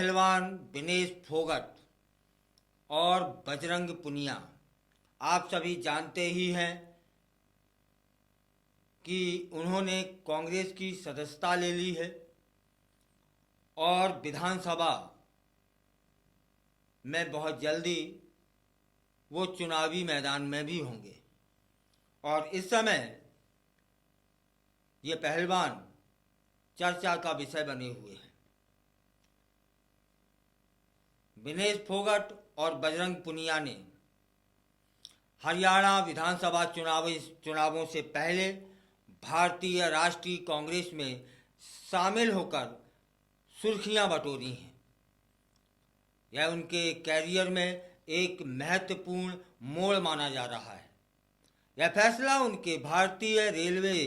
पहलवान विनेश फोगट और बजरंग पुनिया, आप सभी जानते ही हैं कि उन्होंने कांग्रेस की सदस्यता ले ली है और विधानसभा में बहुत जल्दी वो चुनावी मैदान में भी होंगे। और इस समय ये पहलवान चर्चा का विषय बने हुए हैं। विनेश फोगट और बजरंग पुनिया ने हरियाणा विधानसभा चुनावों से पहले भारतीय राष्ट्रीय कांग्रेस में शामिल होकर सुर्खियां बटोरी हैं। यह उनके कैरियर में एक महत्वपूर्ण मोड़ माना जा रहा है। यह फैसला उनके भारतीय रेलवे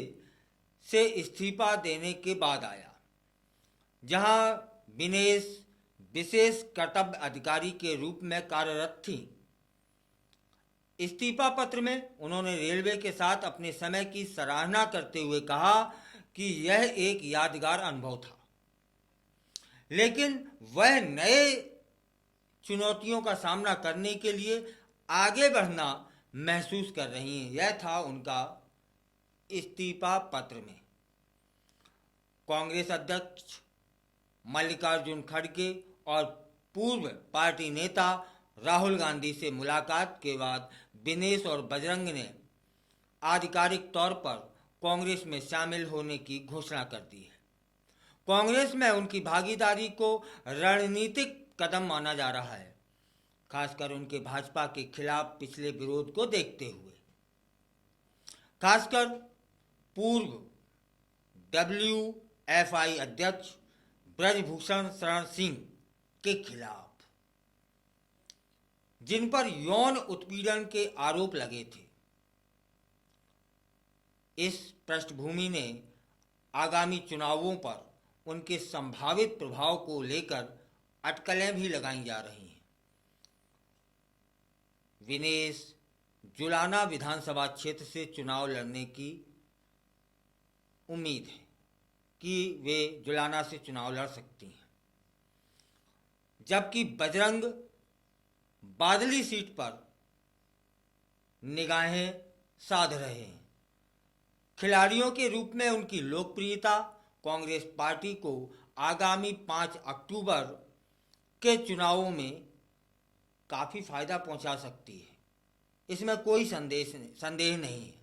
से इस्तीफा देने के बाद आया, जहां विनेश विशेष कर्तव्य अधिकारी के रूप में कार्यरत थी। इस्तीफा पत्र में उन्होंने रेलवे के साथ अपने समय की सराहना करते हुए कहा कि यह एक यादगार अनुभव था, लेकिन वह नए चुनौतियों का सामना करने के लिए आगे बढ़ना महसूस कर रही हैं। यह था उनका इस्तीफा पत्र में। कांग्रेस अध्यक्ष मल्लिकार्जुन खड़गे और पूर्व पार्टी नेता राहुल गांधी से मुलाकात के बाद विनेश और बजरंग ने आधिकारिक तौर पर कांग्रेस में शामिल होने की घोषणा कर दी है। कांग्रेस में उनकी भागीदारी को रणनीतिक कदम माना जा रहा है, खासकर उनके भाजपा के खिलाफ पिछले विरोध को देखते हुए, खासकर पूर्व WFI अध्यक्ष ब्रजभूषण शरण सिंह के खिलाफ, जिन पर यौन उत्पीड़न के आरोप लगे थे। इस पृष्ठभूमि ने आगामी चुनावों पर उनके संभावित प्रभाव को लेकर अटकलें भी लगाई जा रही हैं। विनेश जुलाना विधानसभा क्षेत्र से चुनाव लड़ने की उम्मीद है कि वे जुलाना से चुनाव लड़ सकती हैं, जबकि बजरंग बादली सीट पर निगाहें साध रहे हैं। खिलाड़ियों के रूप में उनकी लोकप्रियता कांग्रेस पार्टी को आगामी 5 अक्टूबर के चुनावों में काफ़ी फायदा पहुंचा सकती है, इसमें कोई संदेह नहीं है।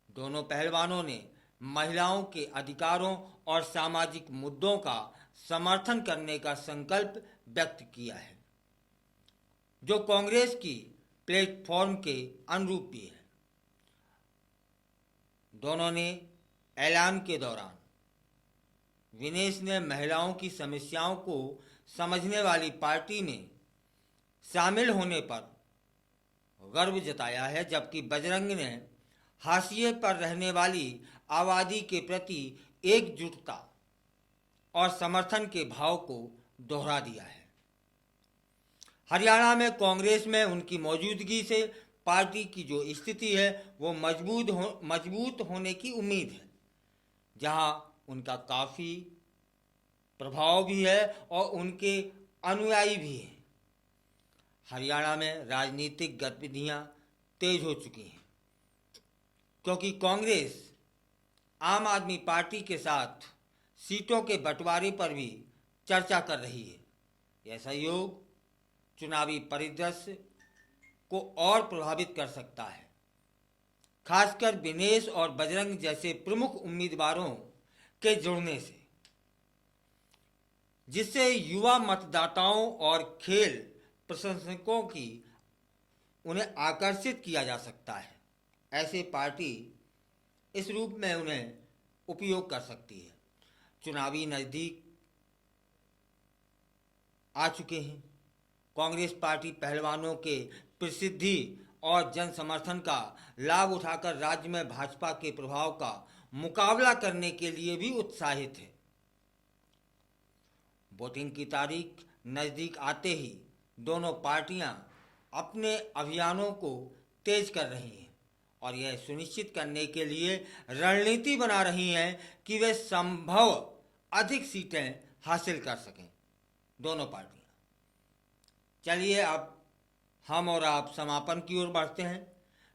दोनों पहलवानों ने महिलाओं के अधिकारों और सामाजिक मुद्दों का समर्थन करने का संकल्प व्यक्त किया है, जो कांग्रेस की प्लेटफॉर्म के अनुरूप भी है। दोनों ने ऐलान के दौरान विनेश ने महिलाओं की समस्याओं को समझने वाली पार्टी में शामिल होने पर गर्व जताया है, जबकि बजरंग ने हाशिए पर रहने वाली आबादी के प्रति एकजुटता और समर्थन के भाव को दोहरा दिया है। हरियाणा में कांग्रेस में उनकी मौजूदगी से पार्टी की जो स्थिति है वो मजबूत होने की उम्मीद है, जहां उनका काफ़ी प्रभाव भी है और उनके अनुयायी भी हैं। हरियाणा में राजनीतिक गतिविधियां तेज हो चुकी हैं, क्योंकि कांग्रेस आम आदमी पार्टी के साथ सीटों के बंटवारे पर भी चर्चा कर रही है। यह सहयोग चुनावी परिदृश्य को और प्रभावित कर सकता है, खासकर विनेश और बजरंग जैसे प्रमुख उम्मीदवारों के जुड़ने से, जिससे युवा मतदाताओं और खेल प्रशंसकों की उन्हें आकर्षित किया जा सकता है। ऐसे पार्टी इस रूप में उन्हें उपयोग कर सकती है। चुनावी नज़दीक आ चुके हैं। कांग्रेस पार्टी पहलवानों के प्रसिद्धि और जन समर्थन का लाभ उठाकर राज्य में भाजपा के प्रभाव का मुकाबला करने के लिए भी उत्साहित है। वोटिंग की तारीख नज़दीक आते ही दोनों पार्टियां अपने अभियानों को तेज कर रही हैं और यह सुनिश्चित करने के लिए रणनीति बना रही हैं कि वे संभव अधिक सीटें हासिल कर सकें। दोनों पार्टियां। चलिए अब हम और आप समापन की ओर बढ़ते हैं।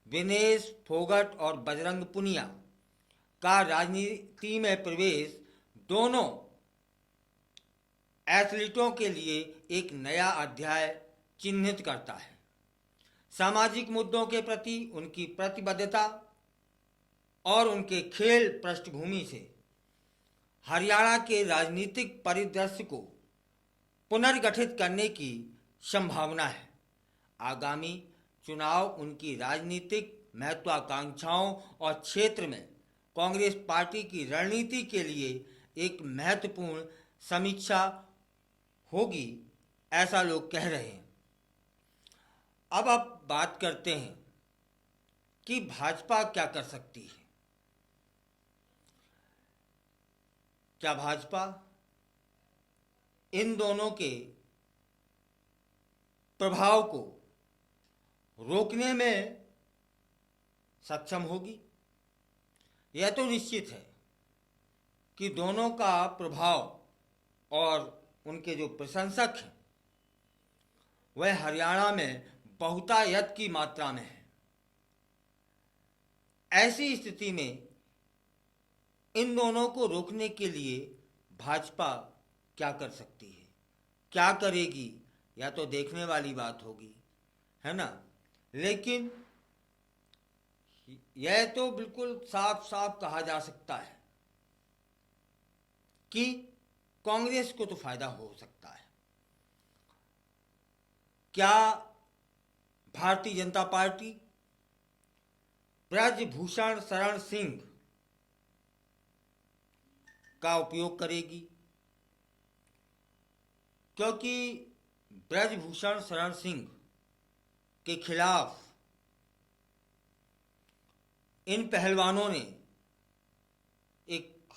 विनेश फोगट और बजरंग पुनिया का राजनीति में प्रवेश दोनों एथलीटों के लिए एक नया अध्याय चिन्हित करता है। सामाजिक मुद्दों के प्रति उनकी प्रतिबद्धता और उनके खेल पृष्ठभूमि से हरियाणा के राजनीतिक परिदृश्य को पुनर्गठित करने की संभावना है। आगामी चुनाव उनकी राजनीतिक महत्वाकांक्षाओं और क्षेत्र में कांग्रेस पार्टी की रणनीति के लिए एक महत्वपूर्ण समीक्षा होगी, ऐसा लोग कह रहे हैं। अब आप बात करते हैं कि भाजपा क्या कर सकती है। क्या भाजपा इन दोनों के प्रभाव को रोकने में सक्षम होगी? यह तो निश्चित है कि दोनों का प्रभाव और उनके जो प्रशंसक हैं वह हरियाणा में बहुतायत की मात्रा में है। ऐसी स्थिति में इन दोनों को रोकने के लिए भाजपा क्या कर सकती है, क्या करेगी, या तो देखने वाली बात होगी, है ना। लेकिन यह तो बिल्कुल साफ साफ कहा जा सकता है कि कांग्रेस को तो फायदा हो सकता है। क्या भारतीय जनता पार्टी ब्रजभूषण शरण सिंह का उपयोग करेगी? क्योंकि ब्रजभूषण शरण सिंह के खिलाफ इन पहलवानों ने एक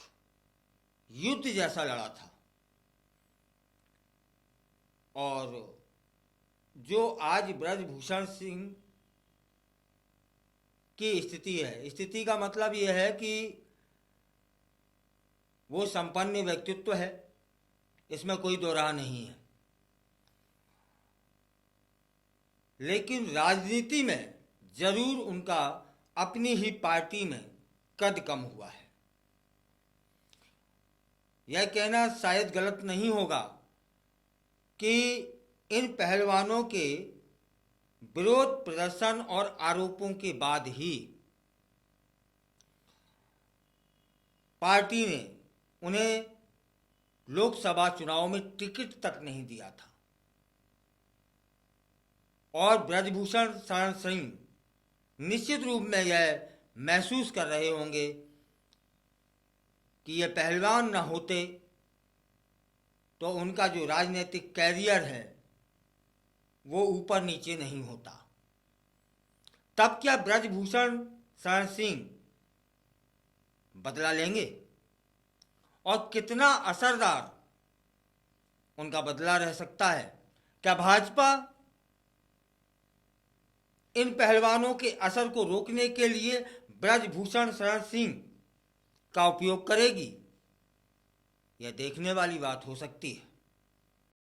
युद्ध जैसा लड़ा था, और जो आज ब्रजभूषण सिंह की स्थिति है, स्थिति का मतलब यह है कि वो संपन्न व्यक्तित्व है, इसमें कोई दो राह नहीं है। लेकिन राजनीति में जरूर उनका अपनी ही पार्टी में कद कम हुआ है। यह कहना शायद गलत नहीं होगा कि इन पहलवानों के विरोध प्रदर्शन और आरोपों के बाद ही पार्टी ने उन्हें लोकसभा चुनाव में टिकट तक नहीं दिया था, और ब्रजभूषण शरण सिंह निश्चित रूप में यह महसूस कर रहे होंगे कि ये पहलवान न होते तो उनका जो राजनीतिक कैरियर है वो ऊपर नीचे नहीं होता। तब क्या ब्रजभूषण शरण सिंह बदला लेंगे, और कितना असरदार उनका बदला रह सकता है? क्या भाजपा इन पहलवानों के असर को रोकने के लिए ब्रजभूषण शरण सिंह का उपयोग करेगी? यह देखने वाली बात हो सकती है।